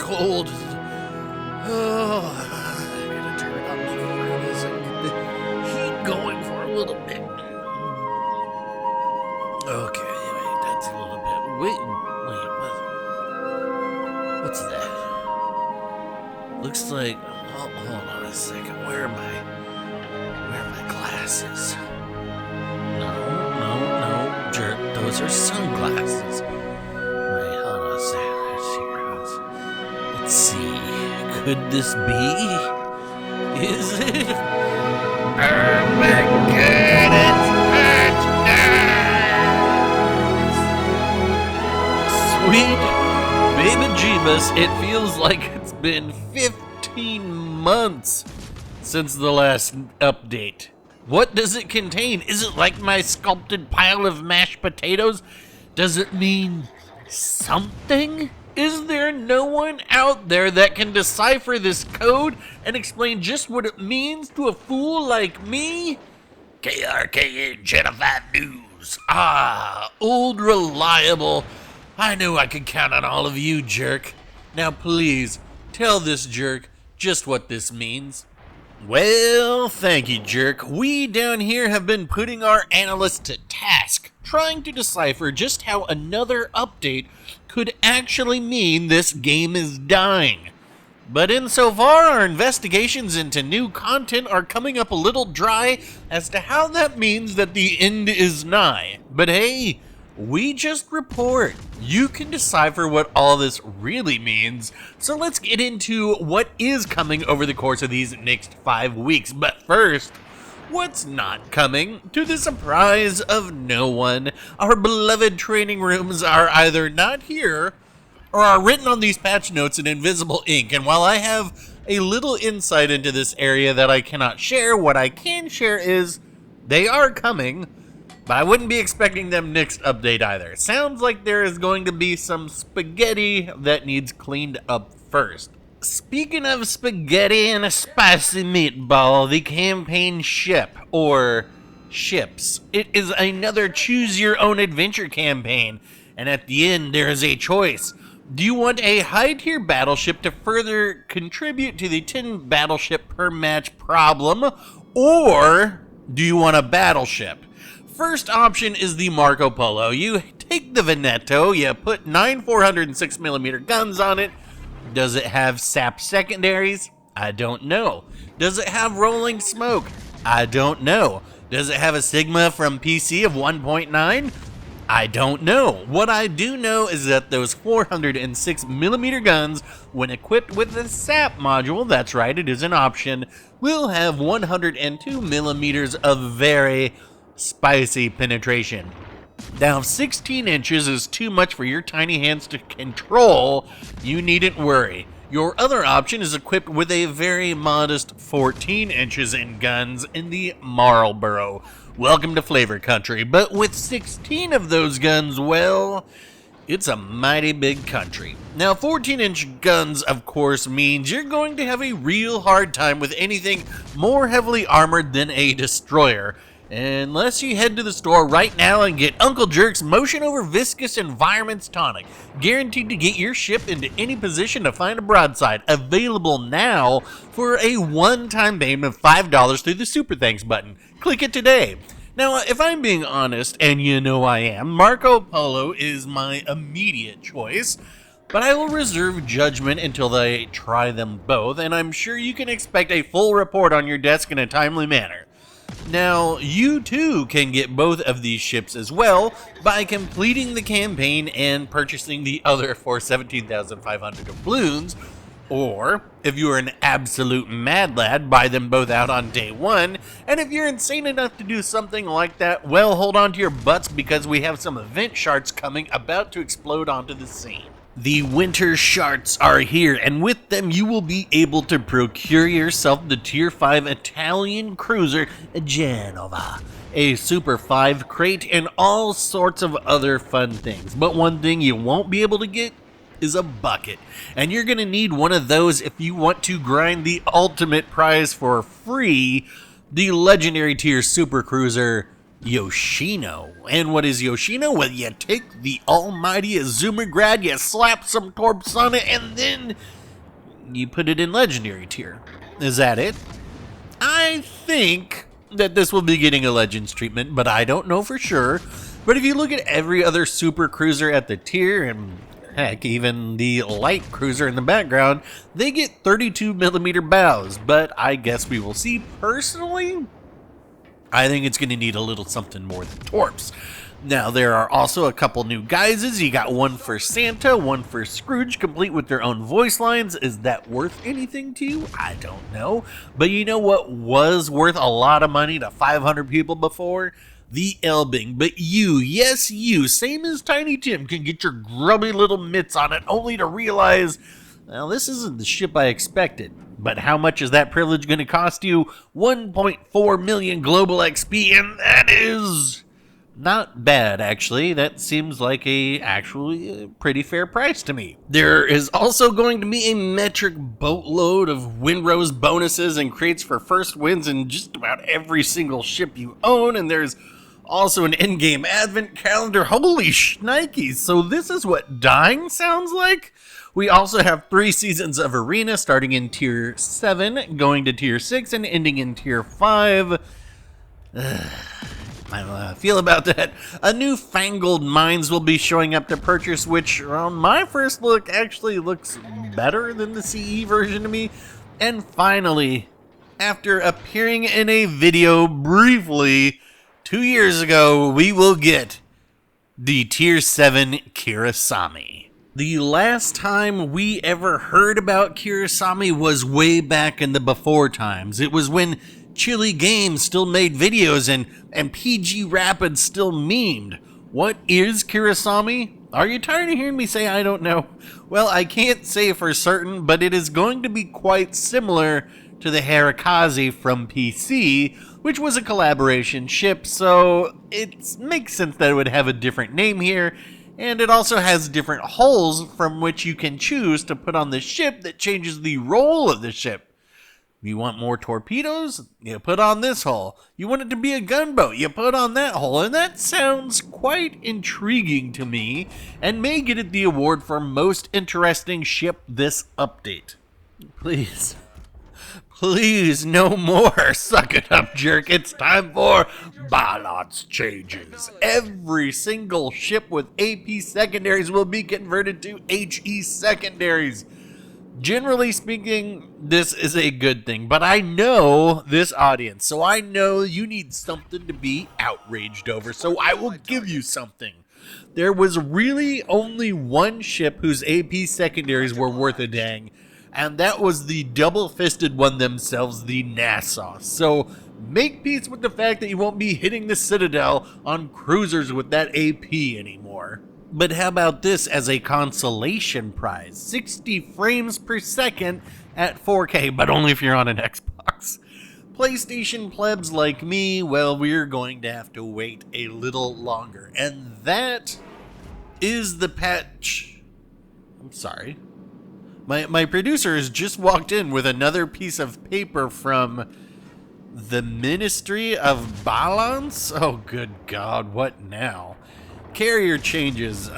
cold. Oh, I gotta turn on the furnace and get the heat going for a little bit. Okay, wait, that's a little bit. Wait, what's that? Looks like. Oh, hold on a second. Where are my glasses? No, jerk. Those are sunglasses. Wait, hold on a second. Let's see. Could this be? Is it? Oh my God! It's Sweet baby Jeebus, it feels like it's been 15 months since the last update. What does it contain? Is it like my sculpted pile of mashed potatoes? Does it mean something? Is there no one out there that can decipher this code and explain just what it means to a fool like me? KRKN Channel 5 News. Old reliable. I knew I could count on all of you, jerk. Now please, tell this jerk just what this means. Well, thank you, jerk. We down here have been putting our analysts to task, trying to decipher just how another update could actually mean this game is dying. But insofar, our investigations into new content are coming up a little dry as to how that means that the end is nigh. But hey, we just report. You can decipher what all this really means. So let's get into what is coming over the course of these next 5 weeks. But first, what's not coming? To the surprise of no one, our beloved training rooms are either not here or are written on these patch notes in invisible ink. And while I have a little insight into this area that I cannot share, what I can share is they are coming. But I wouldn't be expecting them next update either. Sounds like there is going to be some spaghetti that needs cleaned up first. Speaking of spaghetti and a spicy meatball, the campaign ship, or ships, it is another choose-your-own-adventure campaign, and at the end there is a choice. Do you want a high-tier battleship to further contribute to the 10 battleship per match problem, or do you want a battleship? First option is the Marco Polo. You take the Veneto, you put 9 406mm guns on it. Does it have SAP secondaries? I don't know. Does it have rolling smoke? I don't know. Does it have a Sigma from PC of 1.9? I don't know. What I do know is that those 406mm guns, when equipped with the SAP module, that's right, it is an option, will have 102mm of very spicy penetration. Now, if 16 inches is too much for your tiny hands to control, you needn't worry. Your other option is equipped with a very modest 14 inches in guns in the Marlboro. Welcome to Flavor Country, but with 16 of those guns, well, it's a mighty big country. Now, 14-inch guns, of course, means you're going to have a real hard time with anything more heavily armored than a destroyer. Unless you head to the store right now and get Uncle Jerk's Motion Over Viscous Environments Tonic. Guaranteed to get your ship into any position to find a broadside. Available now for a one-time payment of $5 through the Super Thanks button. Click it today. Now, if I'm being honest, and you know I am, Marco Polo is my immediate choice. But I will reserve judgment until I try them both, and I'm sure you can expect a full report on your desk in a timely manner. Now, you too can get both of these ships as well by completing the campaign and purchasing the other for 17,500 doubloons, or, if you are an absolute mad lad, buy them both out on day one, and if you're insane enough to do something like that, well, hold on to your butts because we have some event shards coming about to explode onto the scene. The winter sharts are here, and with them you will be able to procure yourself the Tier 5 Italian cruiser Genova, a Super 5 crate, and all sorts of other fun things. But one thing you won't be able to get is a bucket, and you're going to need one of those if you want to grind the ultimate prize for free, the legendary tier super cruiser Yoshino. And what is Yoshino? Well, you take the almighty Azumarill, you slap some torps on it, and then you put it in legendary tier. Is that it? I think that this will be getting a Legends treatment, but I don't know for sure. But if you look at every other super cruiser at the tier, and heck, even the light cruiser in the background, they get 32mm bows. But I guess we will see. Personally, I think it's going to need a little something more than torps. Now, there are also a couple new guises. You got one for Santa, one for Scrooge, complete with their own voice lines. Is that worth anything to you? I don't know. But you know what was worth a lot of money to 500 people before? The Elbing. But you, yes you, same as Tiny Tim, can get your grubby little mitts on it only to realize, well, this isn't the ship I expected. But how much is that privilege going to cost you? 1.4 million global XP, and that is not bad, actually. That seems like actually a pretty fair price to me. There is also going to be a metric boatload of Windrose bonuses and crates for first wins in just about every single ship you own, and there's also an in-game advent calendar. Holy shnikes! So this is what dying sounds like? We also have 3 seasons of Arena, starting in Tier 7, going to Tier 6, and ending in Tier 5. I feel about that. A new Fangled Mines will be showing up to purchase, which on my first look actually looks better than the CE version to me. And finally, after appearing in a video briefly 2 years ago, we will get the Tier 7 Kirasami. The last time we ever heard about Kirasami was way back in the before times. It was when Chili Games still made videos and PG Rapid still memed. What is Kirasami? Are you tired of hearing me say I don't know? Well, I can't say for certain, but it is going to be quite similar to the Harikaze from PC, which was a collaboration ship, so it makes sense that it would have a different name here. And it also has different holes from which you can choose to put on the ship that changes the role of the ship. You want more torpedoes? You put on this hole. You want it to be a gunboat? You put on that hole. And that sounds quite intriguing to me, and may get it the award for most interesting ship this update. Please. Please, no more. Suck it up, jerk. It's time for balance changes. Every single ship with AP secondaries will be converted to HE secondaries. Generally speaking, this is a good thing, but I know this audience, so I know you need something to be outraged over, so I will give you something. There was really only one ship whose AP secondaries were worth a dang, and that was the double-fisted one themselves, the Nassau. So make peace with the fact that you won't be hitting the Citadel on cruisers with that AP anymore. But how about this as a consolation prize? 60 frames per second at 4K, but only if you're on an Xbox. PlayStation plebs like me, well, we're going to have to wait a little longer. And that is the patch. I'm sorry. My producer has just walked in with another piece of paper from the Ministry of Balance. Oh, good God, what now? Carrier changes.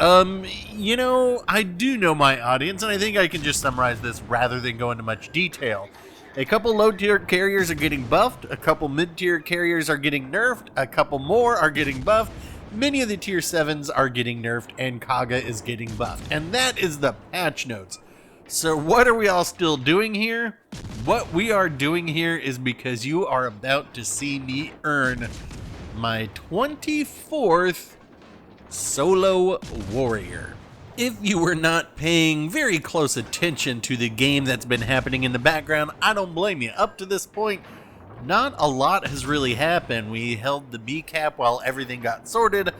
You know, I do know my audience, and I think I can just summarize this rather than go into much detail. A couple low-tier carriers are getting buffed, a couple mid-tier carriers are getting nerfed, a couple more are getting buffed, many of the tier 7s are getting nerfed, and Kaga is getting buffed. And that is the patch notes. So what are we all still doing here? What we are doing here is because you are about to see me earn my 24th Solo Warrior. If you were not paying very close attention to the game that's been happening in the background, I don't blame you. Up to this point, not a lot has really happened. We held the B cap while everything got sorted.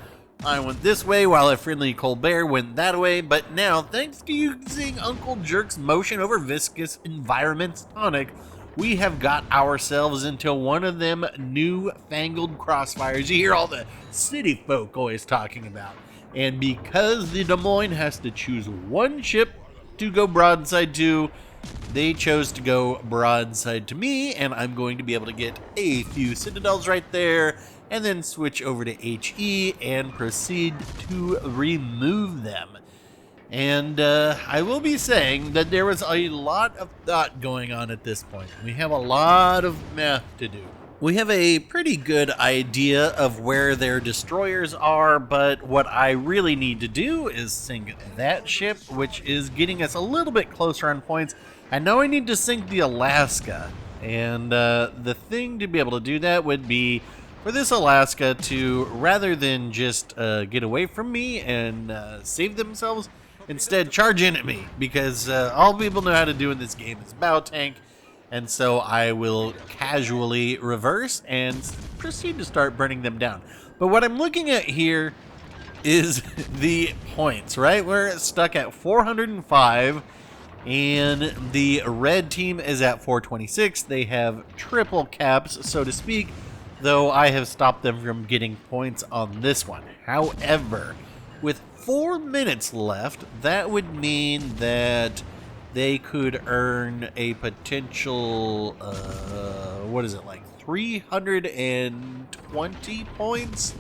I went this way while a friendly Colbert went that way, but now, thanks to using Uncle Jerk's motion over viscous environments tonic, we have got ourselves into one of them new fangled crossfires you hear all the city folk always talking about. And because the Des Moines has to choose one ship to go broadside to, they chose to go broadside to me, and I'm going to be able to get a few Citadels right there, and then switch over to HE and proceed to remove them. And I will be saying that there was a lot of thought going on at this point. We have a lot of math to do. We have a pretty good idea of where their destroyers are, but what I really need to do is sink that ship, which is getting us a little bit closer on points. I know I need to sink the Alaska, and the thing to be able to do that would be for this Alaska to, rather than just get away from me and save themselves, instead charge in at me, because all people know how to do in this game is bow tank. And so I will casually reverse and proceed to start burning them down. But what I'm looking at here is the points, right? We're stuck at 405, and the red team is at 426. They have triple caps, so to speak, though I have stopped them from getting points on this one. However, with 4 minutes left, that would mean that they could earn a potential, what is it, like 320 points?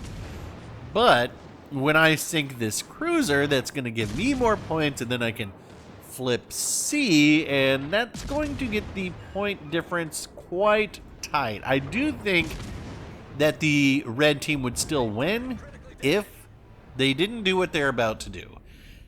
But when I sink this cruiser, that's going to give me more points, and then I can flip C, and that's going to get the point difference quite tight. I do think that the red team would still win if they didn't do what they're about to do.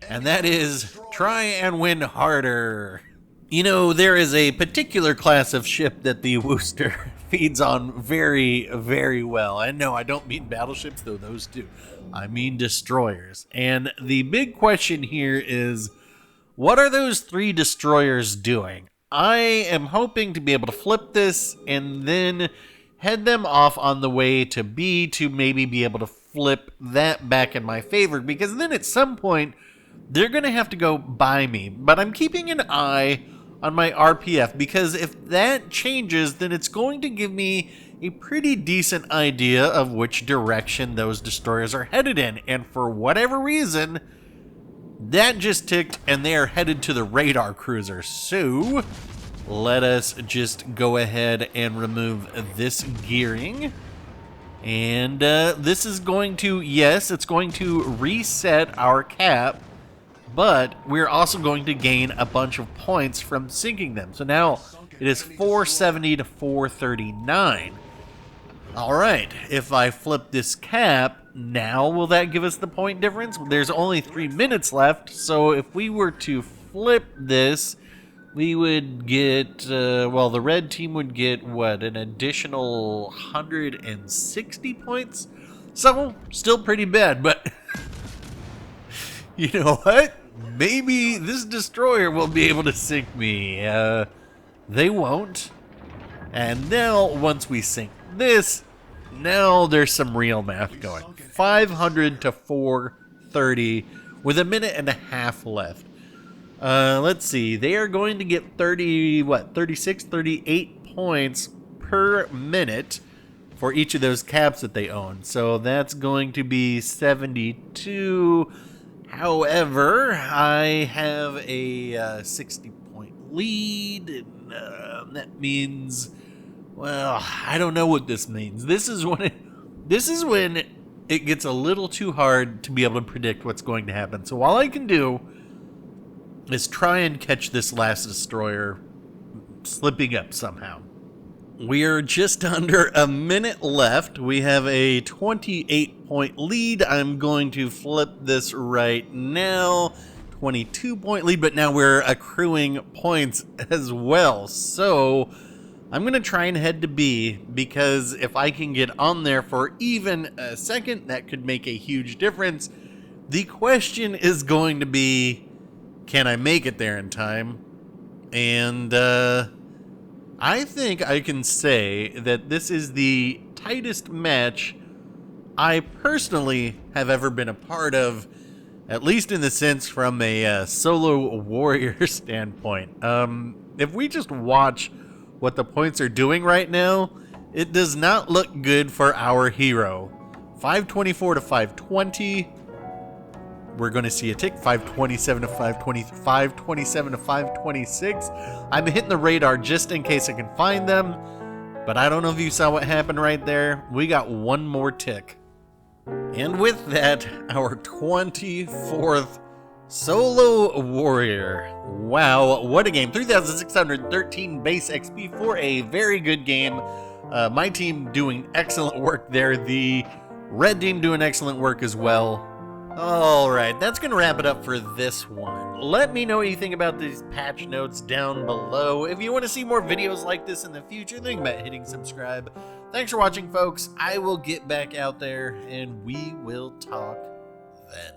And that is try and win harder. You know, there is a particular class of ship that the Worcester feeds on very, very well. And no, I don't mean battleships, though those do. I mean destroyers. And the big question here is, what are those 3 destroyers doing? I am hoping to be able to flip this and then head them off on the way to B to maybe be able to flip that back in my favor, because then at some point they're going to have to go by me. But I'm keeping an eye on my RPF, because if that changes, then it's going to give me a pretty decent idea of which direction those destroyers are headed in. And for whatever reason, that just ticked and they are headed to the radar cruiser. So let us just go ahead and remove this gearing. And this is going to, yes, it's going to reset our cap, but we're also going to gain a bunch of points from sinking them. So now it is 470 to 439. All right, if I flip this cap, now will that give us the point difference? There's only 3 minutes left, so if we were to flip this, we would get, well, the red team would get, what, an additional 160 points? So, still pretty bad, but you know what? Maybe this destroyer will be able to sink me. They won't. And now, once we sink this, now there's some real math going. 500 to 430 with a minute and a half left. Let's see. They are going to get 38 points per minute for each of those caps that they own. So that's going to be 72. However, I have a 60-point lead, and that means, well, I don't know what this means. This is when it gets a little too hard to be able to predict what's going to happen. So all I can do is try and catch this last destroyer slipping up somehow. We are just under a minute left. We have a 28-point lead. I'm going to flip this right now. 22-point lead, but now we're accruing points as well. So I'm going to try and head to B, because if I can get on there for even a second, that could make a huge difference. The question is going to be, can I make it there in time? And I think I can say that this is the tightest match I personally have ever been a part of, at least in the sense from a solo warrior standpoint. If we just watch what the points are doing right now, it does not look good for our hero. 524 to 520. We're going to see a tick. 527 to 520, 527 to 526. I'm hitting the radar just in case I can find them. But I don't know if you saw what happened right there. We got one more tick. And with that, our 24th Solo Warrior. Wow, what a game. 3,613 base XP for a very good game. My team doing excellent work there. The red team doing excellent work as well. Alright, that's going to wrap it up for this one. Let me know what you think about these patch notes down below. If you want to see more videos like this in the future, think about hitting subscribe. Thanks for watching, folks. I will get back out there, and we will talk then.